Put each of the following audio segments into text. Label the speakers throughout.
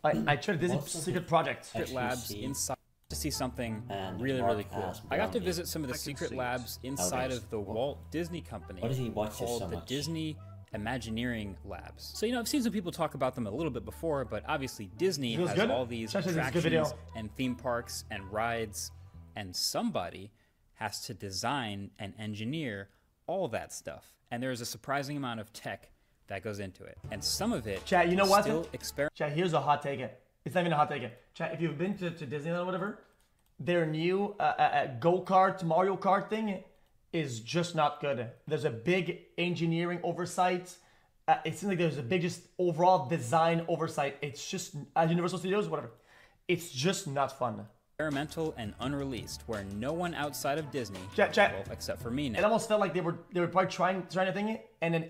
Speaker 1: I tried Disney Secret Project.
Speaker 2: Secret labs inside to see something really cool. I got to visit some of the secret labs inside of the Walt Disney Company called the Disney Imagineering Labs. So, you know, I've seen some people talk about them a little bit before, but obviously Disney has all these attractions and theme parks and rides, and somebody has to design and engineer all that stuff. And there's a surprising amount of tech that goes into it. And some of it
Speaker 1: Chat, you know what?
Speaker 2: Chat,
Speaker 1: here's a hot take. It's not even a hot take. Chat, if you've been to Disneyland or whatever, their new go-kart, Mario Kart thing is just not good. There's a big engineering oversight. It seems like there's a big just overall design oversight. It's just, at Universal Studios, whatever. It's just not fun.
Speaker 2: Experimental and unreleased, where no one outside of Disney,
Speaker 1: well,
Speaker 2: except for me now.
Speaker 1: It almost felt like they were probably trying to thing, and then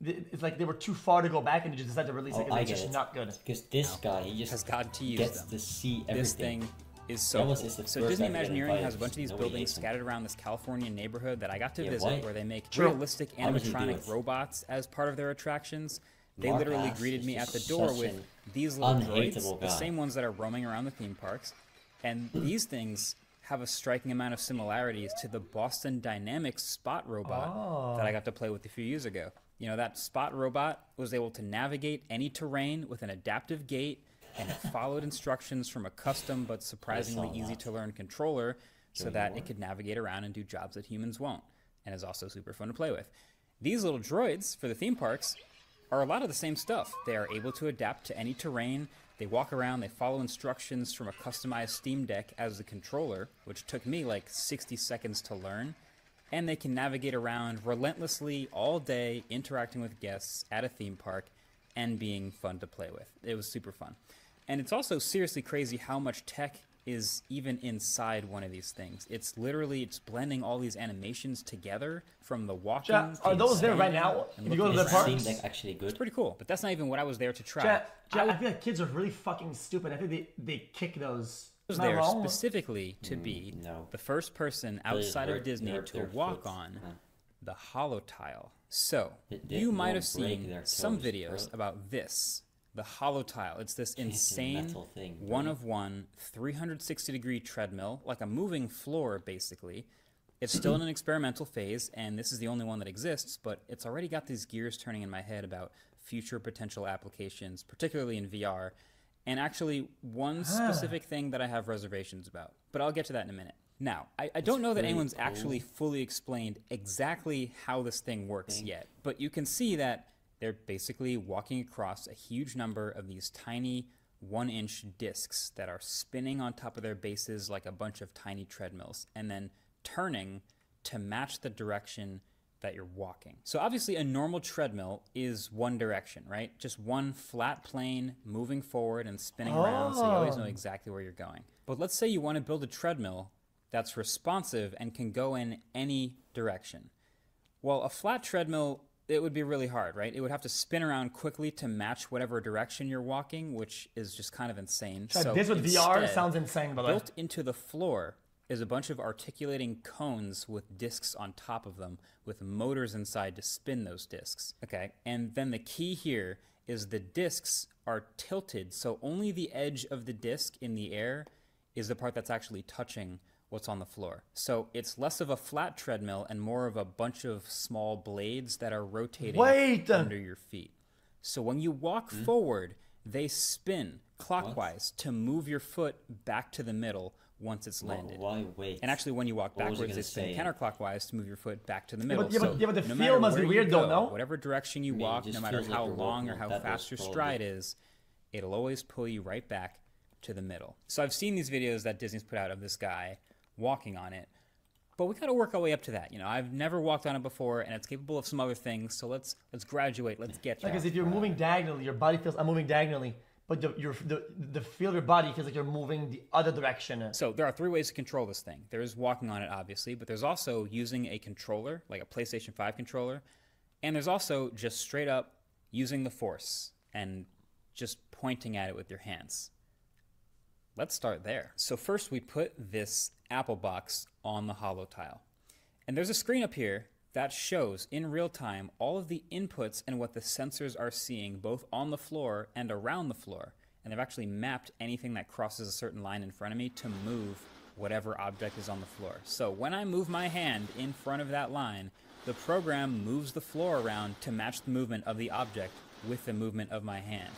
Speaker 1: it's like they were too far to go back and they just decided to release it because it's just not good.
Speaker 3: Because this guy, he just
Speaker 2: has got to use
Speaker 3: gets to see everything.
Speaker 2: This thing is so cool. So Disney Imagineering has a bunch of these buildings scattered around this California neighborhood that I got to visit, where they make realistic animatronic robots as part of their attractions. They literally greeted me at the door with these little droids, the same ones that are roaming around the theme parks. And these things have a striking amount of similarities to the Boston Dynamics Spot robot that I got to play with a few years ago. You know, that Spot robot was able to navigate any terrain with an adaptive gait, and it followed instructions from a custom but surprisingly easy to learn controller so that it could navigate around and do jobs that humans won't, and is also super fun to play with. These little droids for the theme parks are a lot of the same stuff. They are able to adapt to any terrain. They walk around, they follow instructions from a customized Steam Deck as the controller, which took me like 60 seconds to learn. And they can navigate around relentlessly all day, interacting with guests at a theme park and being fun to play with. It was super fun. And it's also seriously crazy how much tech is even inside one of these things. It's literally, it's blending all these animations together from the walking.
Speaker 1: Are those there right now? If you go to the park?
Speaker 3: Actually good.
Speaker 2: It's pretty cool, but that's not even what I was there to try.
Speaker 1: I feel like kids are really fucking stupid. I think they kick those.
Speaker 2: I was there specifically to be the first person outside of Disney to walk on the HoloTile. So, you might have seen some videos about this, the HoloTile. It's this insane, one-of-one, 360-degree treadmill, like a moving floor, basically. It's still in an experimental phase, and this is the only one that exists, but it's already got these gears turning in my head about future potential applications, particularly in VR, and actually one specific thing that I have reservations about. But I'll get to that in a minute. Now, I don't know that anyone's actually fully explained exactly how this thing works yet, but you can see that they're basically walking across a huge number of these tiny 1-inch discs that are spinning on top of their bases like a bunch of tiny treadmills, and then turning to match the direction that you're walking. So obviously a normal treadmill is one direction, right? Just one flat plane moving forward and spinning around, so you always know exactly where you're going. But let's say you want to build a treadmill that's responsive and can go in any direction. Well, a flat treadmill, it would be really hard, right? It would have to spin around quickly to match whatever direction you're walking, which is just kind of insane.
Speaker 1: So this with VR sounds insane, by the way.
Speaker 2: Built into the floor is a bunch of articulating cones with discs on top of them with motors inside to spin those discs, okay? And then the key here is the discs are tilted, so only the edge of the disc in the air is the part that's actually touching what's on the floor. So it's less of a flat treadmill and more of a bunch of small blades that are rotating under your feet. So when you walk forward, they spin clockwise to move your foot back to the middle once it's landed.
Speaker 3: Why wait?
Speaker 2: And actually when you walk backwards, they spin counterclockwise to move your foot back to the middle.
Speaker 1: But the feel must be weird though, no?
Speaker 2: Whatever direction you walk, no matter how long or how fast your stride is, it'll always pull you right back to the middle. So I've seen these videos that Disney's put out of this guy walking on it, but we gotta work our way up to that. You know, I've never walked on it before, and it's capable of some other things. So let's graduate. Let's get there.
Speaker 1: Because if you're moving diagonally, your body feels I'm moving diagonally, but the feel of your body feels like you're moving the other direction.
Speaker 2: So there are 3 ways to control this thing. There's walking on it, obviously, but there's also using a controller, like a PlayStation 5 controller, and there's also just straight up using the Force and just pointing at it with your hands. Let's start there. So first we put this Apple box on the HoloTile. And there's a screen up here that shows in real time all of the inputs and what the sensors are seeing both on the floor and around the floor. and they've actually mapped anything that crosses a certain line in front of me to move whatever object is on the floor. So when I move my hand in front of that line, the program moves the floor around to match the movement of the object with the movement of my hand.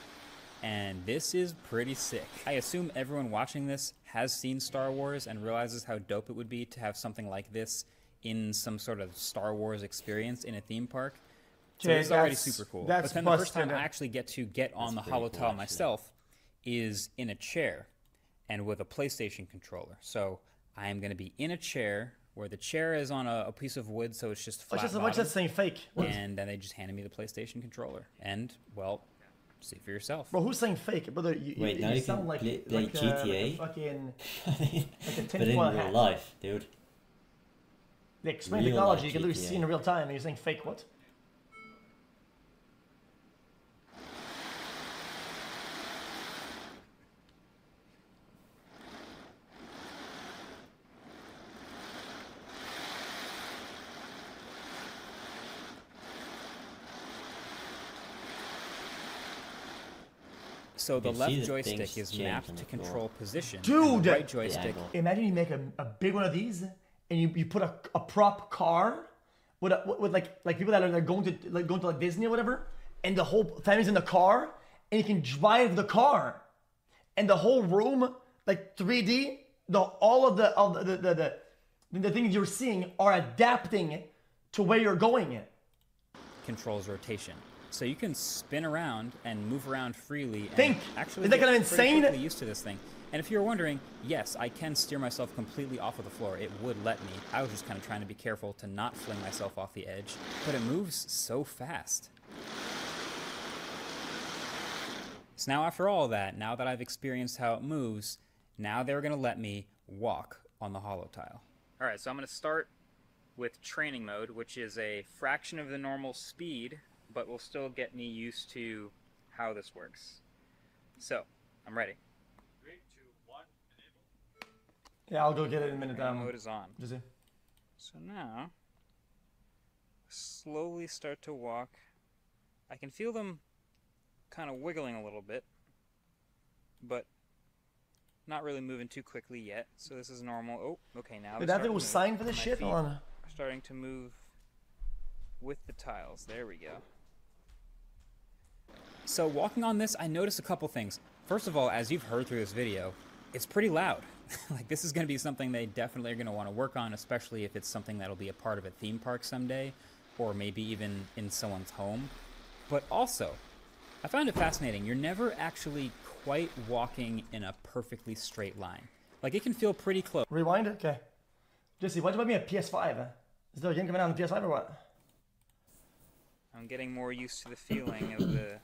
Speaker 2: And this is pretty sick. I assume everyone watching this has seen Star Wars and realizes how dope it would be to have something like this in some sort of Star Wars experience in a theme park. So it's already super cool. But then the first time I actually get on the HoloTile myself is in a chair and with a PlayStation controller. So I am going to be in a chair where the chair is on a piece of wood, so it's just flat bottom.
Speaker 1: What's that saying fake?
Speaker 2: And then they just handed me the PlayStation controller. And, well, see for yourself.
Speaker 1: Bro, who's saying fake? Brother,
Speaker 3: Wait, now you
Speaker 1: sound
Speaker 3: can play
Speaker 1: like
Speaker 3: GTA,
Speaker 1: like a fucking,
Speaker 3: but in real life, dude.
Speaker 1: They explain technology, you can literally see in real time, and you're saying fake what?
Speaker 2: So the left joystick is mapped to control position.
Speaker 1: Dude!
Speaker 2: The right joystick.
Speaker 1: Imagine you make a big one of these, and you put a prop car with like people that are going to like Disney or whatever, and the whole family's in the car, and you can drive the car, and the whole room like 3D. All of the things you're seeing are adapting to where you're going.
Speaker 2: Controls rotation. So you can spin around and move around freely.
Speaker 1: And
Speaker 2: actually,
Speaker 1: is that kind of insane?
Speaker 2: Quickly used to this thing. And if you're wondering, yes, I can steer myself completely off of the floor. It would let me. I was just kind of trying to be careful to not fling myself off the edge. But it moves so fast. So now after all that, now that I've experienced how it moves, now they're going to let me walk on the HoloTile. All right, so I'm going to start with training mode, which is a fraction of the normal speed, but will still get me used to how this works. So, I'm ready.
Speaker 4: 3, 2, 1, enable.
Speaker 1: Yeah, I'll go get it in a minute.
Speaker 2: Mode is on.
Speaker 1: Is it?
Speaker 2: So now, slowly start to walk. I can feel them kind of wiggling a little bit, but not really moving too quickly yet. So this is normal. Oh, okay, now
Speaker 1: Did that thing was signed for this shit? Or?
Speaker 2: Starting to move with the tiles. There we go. So walking on this, I noticed a couple things. First of all, as you've heard through this video, it's pretty loud. Like, this is going to be something they definitely are going to want to work on, especially if it's something that'll be a part of a theme park someday, or maybe even in someone's home. But also, I found it fascinating. You're never actually quite walking in a perfectly straight line. Like, it can feel pretty close.
Speaker 1: Rewind? Okay. Jesse, why'd you buy me a PS5? Is there a game coming out on the PS5 or what?
Speaker 2: I'm getting more used to the feeling of the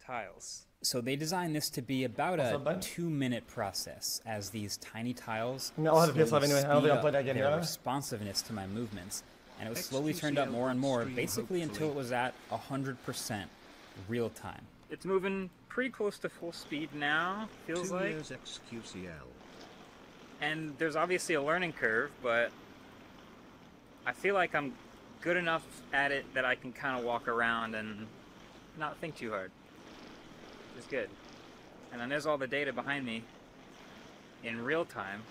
Speaker 2: tiles. So they designed this to be about a 2-minute process, as these tiny tiles
Speaker 1: I'll have a PS5 anyway. I don't think I'll play that again.
Speaker 2: Their responsiveness to my movements, and it was slowly turned up more and more, basically until it was at 100% real time. It's moving pretty close to full speed now, feels like.
Speaker 4: XQCL.
Speaker 2: And there's obviously a learning curve, but I feel like I'm good enough at it that I can kind of walk around and not think too hard. It's good. And then there's all the data behind me in real time,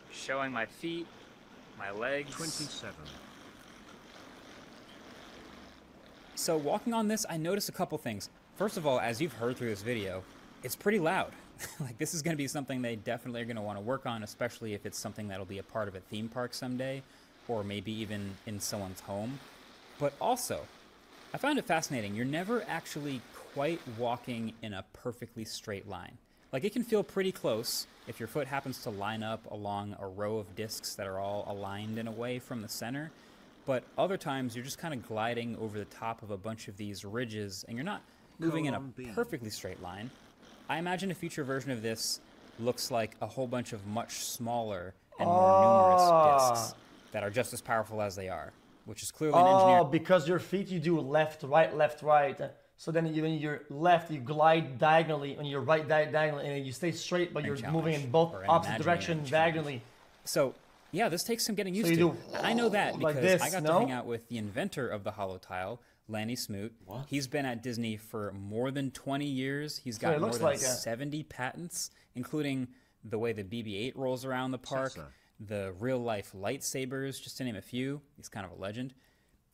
Speaker 2: showing my feet, my legs.
Speaker 4: 27.
Speaker 2: So walking on this, I noticed a couple things. First of all, as you've heard through this video, it's pretty loud. Like, this is going to be something they definitely are going to want to work on, especially if it's something that'll be a part of a theme park someday, or maybe even in someone's home. But also, I found it fascinating. You're never actually quite walking in a perfectly straight line. Like, it can feel pretty close if your foot happens to line up along a row of discs that are all aligned in a way from the center. But other times, you're just kind of gliding over the top of a bunch of these ridges, and you're not moving in a perfectly straight line. I imagine a future version of this looks like a whole bunch of much smaller and more numerous discs that are just as powerful as they are, which is clearly an engineer.
Speaker 1: Oh, because your feet, you do left, right. So then when you're left, you glide diagonally. When you're right, diagonally, and you stay straight, but you're moving in both opposite directions diagonally.
Speaker 2: So, yeah, this takes some getting used to. I know that because I got to hang out with the inventor of the HoloTile, Lanny Smoot.
Speaker 3: What?
Speaker 2: He's been at Disney for more than 20 years. He's got more than 70 patents, including the way the BB-8 rolls around the park, the real-life lightsabers, just to name a few. He's kind of a legend.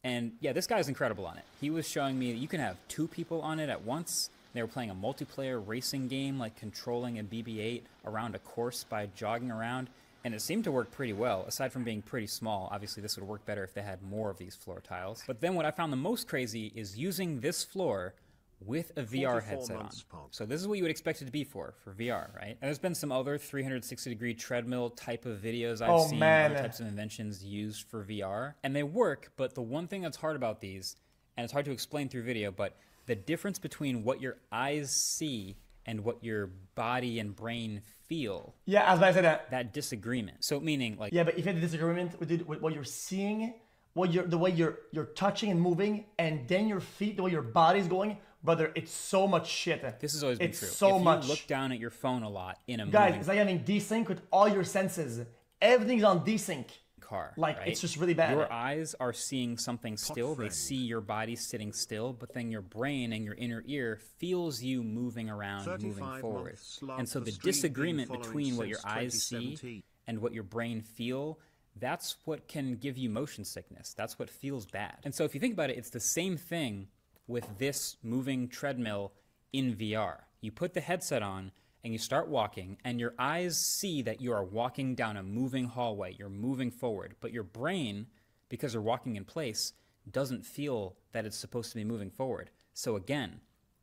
Speaker 2: And yeah, this guy's incredible on it. He was showing me that you can have 2 people on it at once. They were playing a multiplayer racing game, like controlling a BB-8 around a course by jogging around. And it seemed to work pretty well, aside from being pretty small. Obviously, this would work better if they had more of these floor tiles. But then what I found the most crazy is using this floor with a VR headset on. So this is what you would expect it to be for VR, right? And there's been some other 360-degree treadmill type of videos I've seen, other types of inventions used for VR. And they work, but the one thing that's hard about these, and it's hard to explain through video, but the difference between what your eyes see and what your body and brain feel.
Speaker 1: Yeah, I was about to say that.
Speaker 2: That disagreement. So meaning like...
Speaker 1: Yeah, but if you have the disagreement with what you're seeing, the way you're touching and moving, and then your feet, the way your body's going, brother, it's so much shit.
Speaker 2: This has always been true.
Speaker 1: So much.
Speaker 2: If you look down at your phone a lot in a
Speaker 1: Guys, it's like having desync with all your senses. Everything's on desync.
Speaker 2: Car,
Speaker 1: like,
Speaker 2: right?
Speaker 1: It's just really bad.
Speaker 2: Your eyes are seeing something still. They see your body sitting still, but then your brain and your inner ear feels you moving around, moving forward. And so the disagreement between what your eyes see and what your brain feel, that's what can give you motion sickness. That's what feels bad. And so if you think about it, it's the same thing with this moving treadmill in VR. You put the headset on, and you start walking, and your eyes see that you are walking down a moving hallway. You're moving forward. But your brain, because you're walking in place, doesn't feel that it's supposed to be moving forward. So again,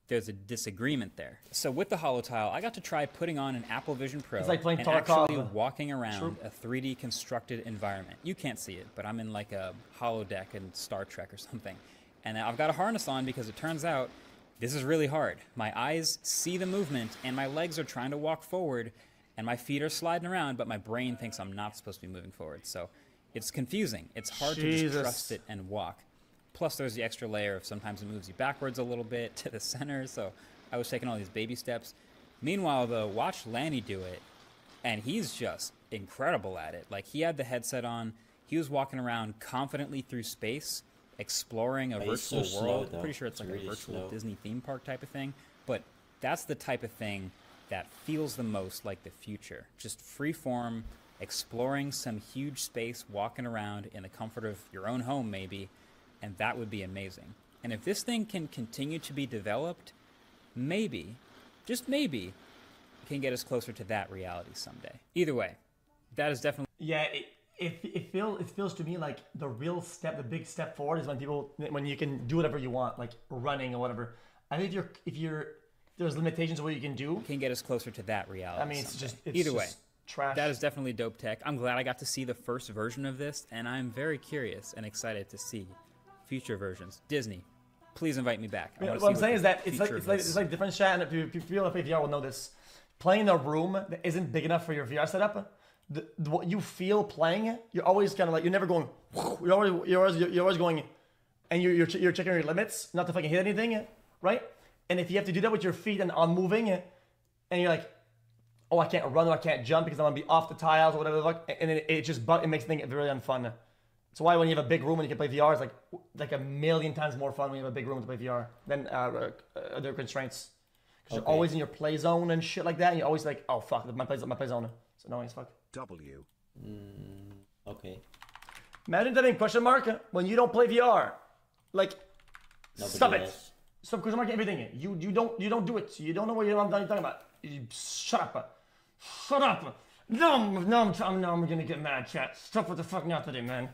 Speaker 2: there's a disagreement there. So with the HoloTile, I got to try putting on an Apple Vision Pro
Speaker 1: it's like playing
Speaker 2: and actually walking around a 3D constructed environment. You can't see it, but I'm in like a holodeck in Star Trek or something. And I've got a harness on because it turns out this is really hard. My eyes see the movement, and my legs are trying to walk forward, and my feet are sliding around, but my brain thinks I'm not supposed to be moving forward. So it's confusing. It's hard to just trust it and walk. Plus, there's the extra layer of sometimes it moves you backwards a little bit to the center, so I was taking all these baby steps. Meanwhile, though, watch Lanny do it, and he's just incredible at it. Like, he had the headset on. He was walking around confidently through space, exploring a virtual world. Pretty sure it's like a virtual Disney theme park type of thing. But that's the type of thing that feels the most like the future. Just free form, exploring some huge space, walking around in the comfort of your own home maybe, and that would be amazing. And if this thing can continue to be developed, maybe, just maybe, it can get us closer to that reality someday. Either way, that is definitely...
Speaker 1: Yeah, it feels to me like the real step, the big step forward is when you can do whatever you want, like running or whatever. I think if you're there's limitations of what you can do.
Speaker 2: Can get us closer to that reality.
Speaker 1: I mean, it's
Speaker 2: either way,
Speaker 1: trash.
Speaker 2: That is definitely dope tech. I'm glad I got to see the first version of this, and I'm very curious and excited to see future versions. Disney, please invite me back.
Speaker 1: What I'm saying is that it's like different chat, and if you feel like VR will know this. Playing in a room that isn't big enough for your VR setup. What you feel playing, you're always kind of like, you're never going, you're always going, and you're checking your limits, not to fucking hit anything, right? And if you have to do that with your feet and on moving, and you're like, oh, I can't run or I can't jump because I'm gonna be off the tiles or whatever the fuck, and then it makes things very unfun. That's why when you have a big room and you can play VR, it's like a million times more fun when you have a big room to play VR than other constraints. Because you're always in your play zone and shit like that, and you're always like, oh fuck, my play zone. It's annoying as fuck.
Speaker 4: W.
Speaker 3: Okay.
Speaker 1: Imagine typing question mark when you don't play VR. Like,
Speaker 3: Nobody
Speaker 1: stop
Speaker 3: else.
Speaker 1: it. Stop question mark everything. You don't do it. You don't know what you're talking about. Shut up. Shut up. No, I'm gonna get mad, chat. Stop what the fuck now today, man.